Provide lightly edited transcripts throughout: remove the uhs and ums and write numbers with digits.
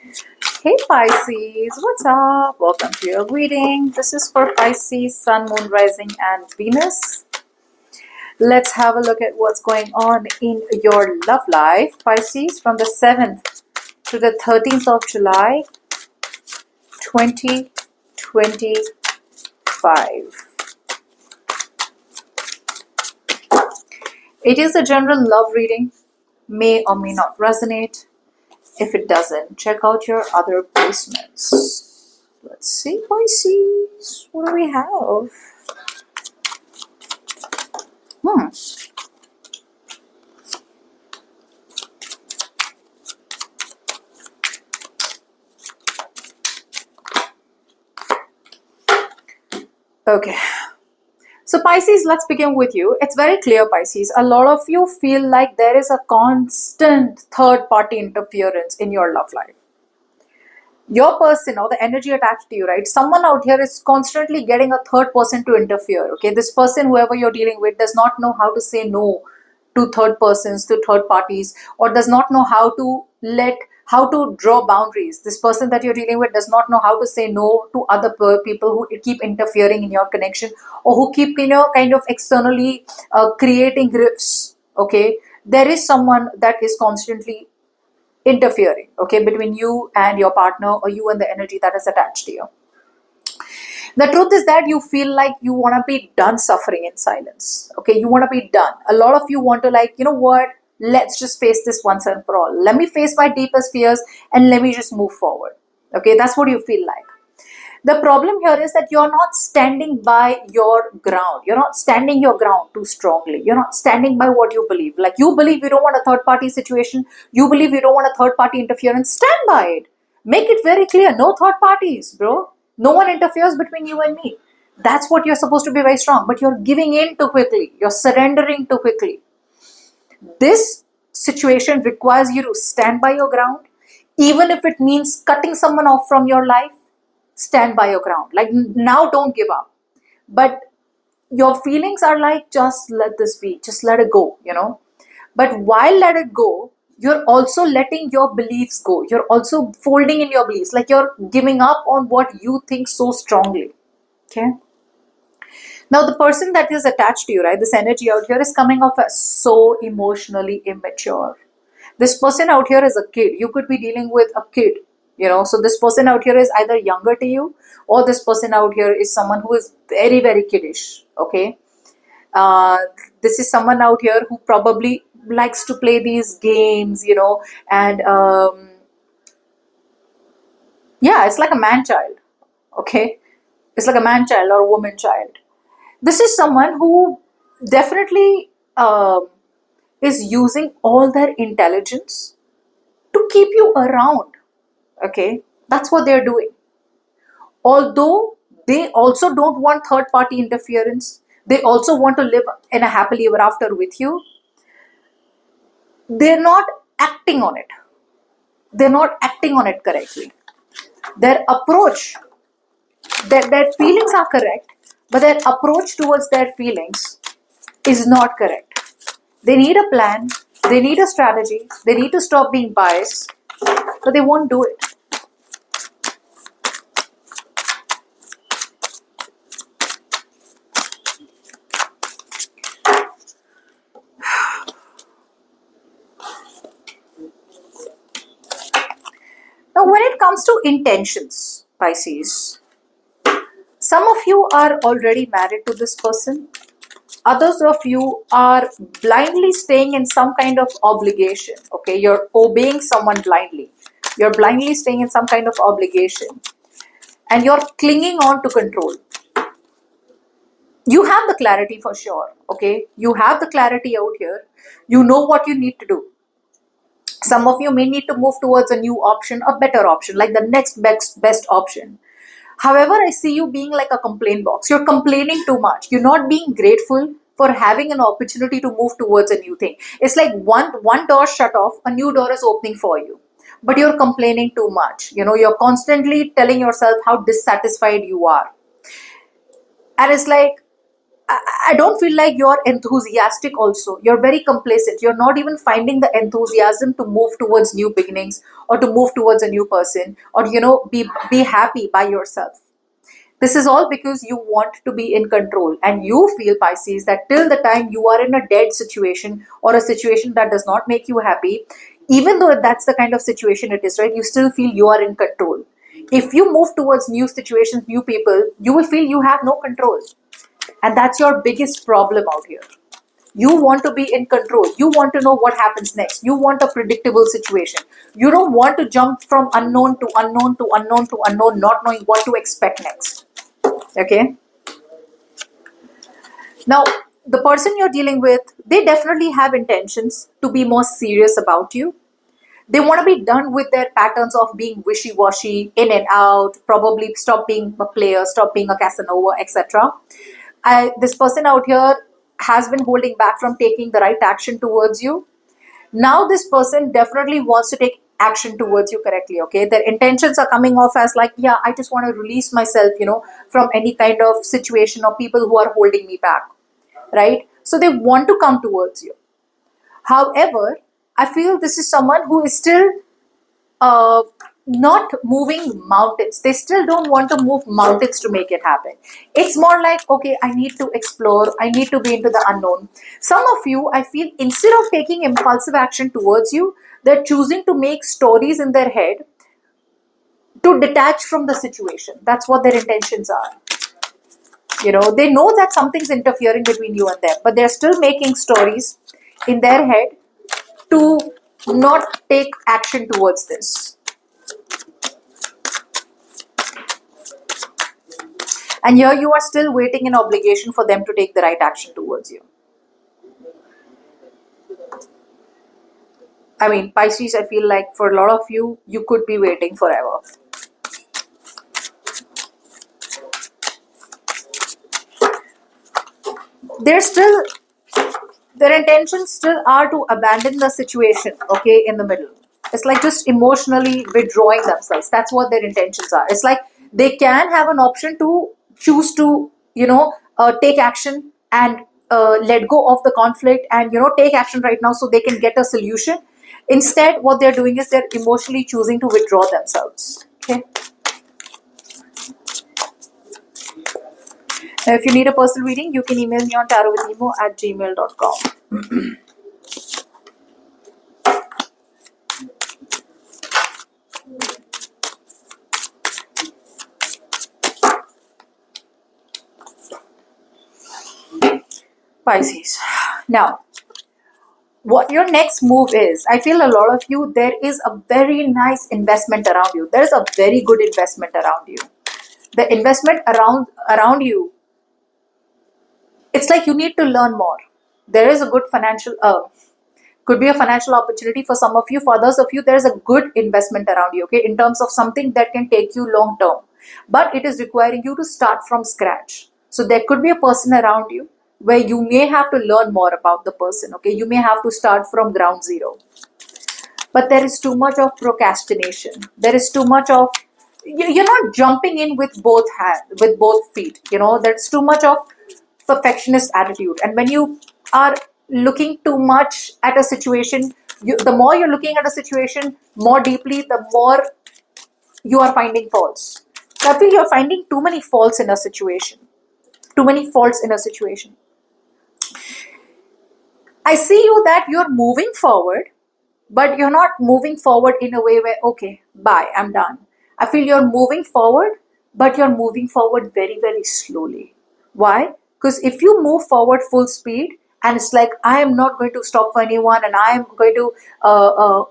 Hey Pisces, what's up? Welcome to your reading. This is for Pisces, Sun, Moon, Rising, and Venus. Let's have a look at what's going on in your love life, Pisces, from the 7th to the 13th of July, 2025. It is a general love reading, may or may not resonate. If it doesn't, check out your other placements. Let's see, Pisces, what do we have? Okay. So Pisces, let's begin with you. It's very clear, Pisces. A lot of you feel like there is a constant third party interference in your love life. Your person or the energy attached to you, right? Someone out here is constantly getting a third person to interfere. Okay. This person, whoever you're dealing with, does not know how to say no to third persons, to third parties, or does not know how to draw boundaries. This person that you're dealing with does not know how to say no to other people who keep interfering in your connection, or who keep, kind of externally creating rifts. Okay. There is someone that is constantly interfering, okay, between you and your partner, or you and the energy that is attached to you. The truth is that you feel like you want to be done suffering in silence. Okay, you want to be done. A lot of you want to, like, you know what? Let's just face this once and for all. Let me face my deepest fears and let me just move forward. Okay, that's what you feel like. The problem here is that you're not standing by your ground. You're not standing your ground too strongly. You're not standing by what you believe. Like, you believe you don't want a third party situation. You believe you don't want a third party interference. Stand by it. Make it very clear. No third parties, bro. No one interferes between you and me. That's what you're supposed to be very strong. But you're giving in too quickly. You're surrendering too quickly. This situation requires you to stand by your ground. Even if it means cutting someone off from your life, stand by your ground. Like, now, don't give up. But your feelings are like, just let this be, just let it go, But while let it go, you're also letting your beliefs go. You're also folding in your beliefs, like you're giving up on what you think so strongly. Okay. Now, the person that is attached to you, right, this energy out here is coming off as so emotionally immature. This person out here is a kid. You could be dealing with a kid, So this person out here is either younger to you, or this person out here is someone who is very, very kiddish. Okay. Uh, this is someone out here who probably likes to play these games, and yeah, it's like a man child. Okay. It's like a man child or a woman child. This is someone who definitely is using all their intelligence to keep you around. Okay, that's what they're doing. Although they also don't want third party interference, they also want to live in a happily ever after with you. They're not acting on it. They're not acting on it correctly. Their approach, their feelings are correct, but their approach towards their feelings is not correct. They need a plan, they need a strategy, they need to stop being biased, but they won't do it. Now, when it comes to intentions, Pisces, some of you are already married to this person. Others of you are blindly staying in some kind of obligation. Okay, you're obeying someone blindly. You're blindly staying in some kind of obligation. And you're clinging on to control. You have the clarity for sure. Okay, you have the clarity out here. You know what you need to do. Some of you may need to move towards a new option, a better option, like the next best option. However, I see you being like a complaint box. You're complaining too much. You're not being grateful for having an opportunity to move towards a new thing. It's like one door shut off, a new door is opening for you. But you're complaining too much. You're constantly telling yourself how dissatisfied you are. And it's like, I don't feel like you're enthusiastic also. You're very complacent. You're not even finding the enthusiasm to move towards new beginnings or to move towards a new person or, be happy by yourself. This is all because you want to be in control and you feel, Pisces, that till the time you are in a dead situation or a situation that does not make you happy, even though that's the kind of situation it is, right, you still feel you are in control. If you move towards new situations, new people, you will feel you have no control. And that's your biggest problem out here. You want to be in control. You want to know what happens next. You want a predictable situation. You don't want to jump from unknown to unknown to unknown to unknown, not knowing what to expect next. Okay? Now, the person you're dealing with, they definitely have intentions to be more serious about you. They want to be done with their patterns of being wishy-washy, in and out, probably stop being a player, stop being a Casanova, etc. This person out here has been holding back from taking the right action towards you. Now this person definitely wants to take action towards you correctly. Okay, their intentions are coming off as like, yeah, I just want to release myself, from any kind of situation or people who are holding me back, right? So they want to come towards you. However, I feel this is someone who is still uh, not moving mountains. They still don't want to move mountains to make it happen. It's more like, okay, I need to explore, I need to be into the unknown. Some of you, I feel, instead of taking impulsive action towards you, they're choosing to make stories in their head to detach from the situation. That's what their intentions are. They know that something's interfering between you and them, but they're still making stories in their head to not take action towards this. And here you are still waiting in obligation for them to take the right action towards you. I mean, Pisces, I feel like for a lot of you, you could be waiting forever. Their intentions still are to abandon the situation, okay, in the middle. It's like just emotionally withdrawing themselves. That's what their intentions are. It's like they can have an option to choose to, take action and let go of the conflict and, take action right now so they can get a solution. Instead, what they're doing is they're emotionally choosing to withdraw themselves. Okay. Now, if you need a personal reading, you can email me on tarotwithnimo@gmail.com. Pisces. Now, what your next move is, I feel a lot of you, there is a very nice investment around you. There is a very good investment around you. The investment around you, it's like you need to learn more. There is a good could be a financial opportunity for some of you. For others of you, there is a good investment around you, okay, in terms of something that can take you long term. But it is requiring you to start from scratch. So there could be a person around you where you may have to learn more about the person, okay? You may have to start from ground zero. But there is too much of procrastination. There is too much of, you're not jumping in with both feet. There's too much of perfectionist attitude. And when you are looking too much at a situation, the more you're looking at a situation more deeply, the more you are finding faults. So I feel you're finding too many faults in a situation. Too many faults in a situation. I see you that you're moving forward, but you're not moving forward in a way where, okay, bye, I'm done. I feel you're moving forward, but you're moving forward very, very slowly. Why? Because if you move forward full speed, and it's like, I am not going to stop for anyone and I am going to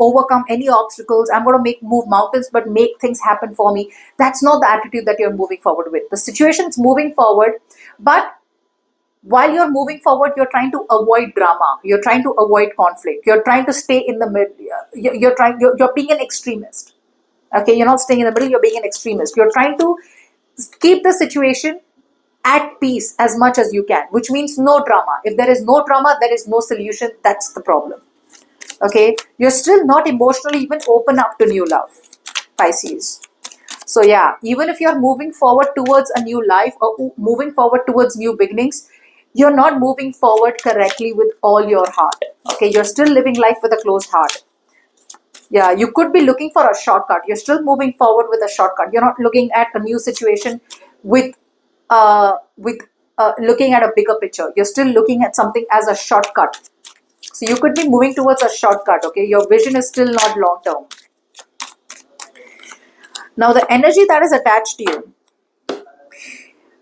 overcome any obstacles. I'm going to move mountains, but make things happen for me. That's not the attitude that you're moving forward with. The situation's moving forward, but while you're moving forward, you're trying to avoid drama. You're trying to avoid conflict. You're trying to stay in the middle. You're being an extremist. Okay, you're not staying in the middle. You're being an extremist. You're trying to keep the situation at peace as much as you can, which means no drama. If there is no drama, there is no solution. That's the problem. Okay, you're still not emotionally even open up to new love, Pisces. So yeah, even if you're moving forward towards a new life or moving forward towards new beginnings, You're not moving forward correctly with all your heart. Okay, you're still living life with a closed heart. Yeah, you could be looking for a shortcut. You're still moving forward with a shortcut. You're not looking at a new situation with with looking at a bigger picture. You're still looking at something as a shortcut. So you could be moving towards a shortcut. Okay, your vision is still not long term. Now the energy that is attached to you,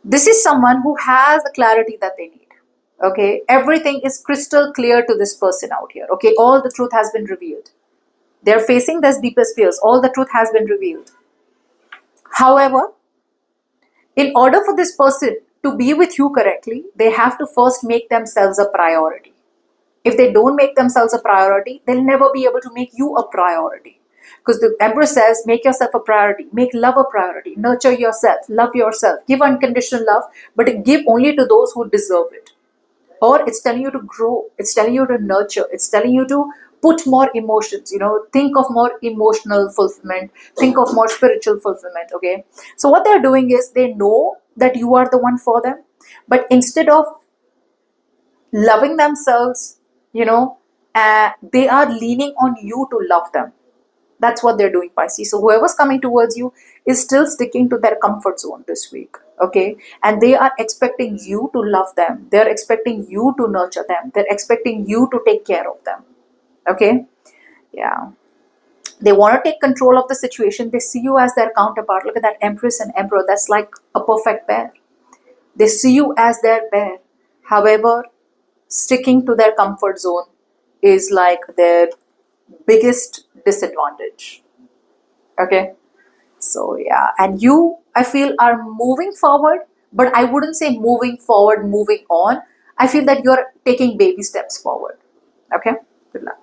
this is someone who has the clarity that they need. Okay, everything is crystal clear to this person out here. Okay, all the truth has been revealed. They're facing their deepest fears. All the truth has been revealed. However, in order for this person to be with you correctly, they have to first make themselves a priority. If they don't make themselves a priority, they'll never be able to make you a priority. Because the Empress says, make yourself a priority, make love a priority, nurture yourself, love yourself, give unconditional love, but give only to those who deserve it. Or it's telling you to grow, it's telling you to nurture, it's telling you to put more emotions, think of more emotional fulfillment, think of more spiritual fulfillment. Okay, so what they're doing is they know that you are the one for them, but instead of loving themselves, they are leaning on you to love them. That's what they're doing, Pisces. So whoever's coming towards you is still sticking to their comfort zone this week. Okay. And they are expecting you to love them. They're expecting you to nurture them. They're expecting you to take care of them. Okay. Yeah. They want to take control of the situation. They see you as their counterpart. Look at that Empress and Emperor. That's like a perfect pair. They see you as their pair. However, sticking to their comfort zone is like their biggest disadvantage. Okay. So yeah, and you, I feel, are moving forward, but I wouldn't say moving forward, moving on. I feel that you're taking baby steps forward. Okay. Good luck.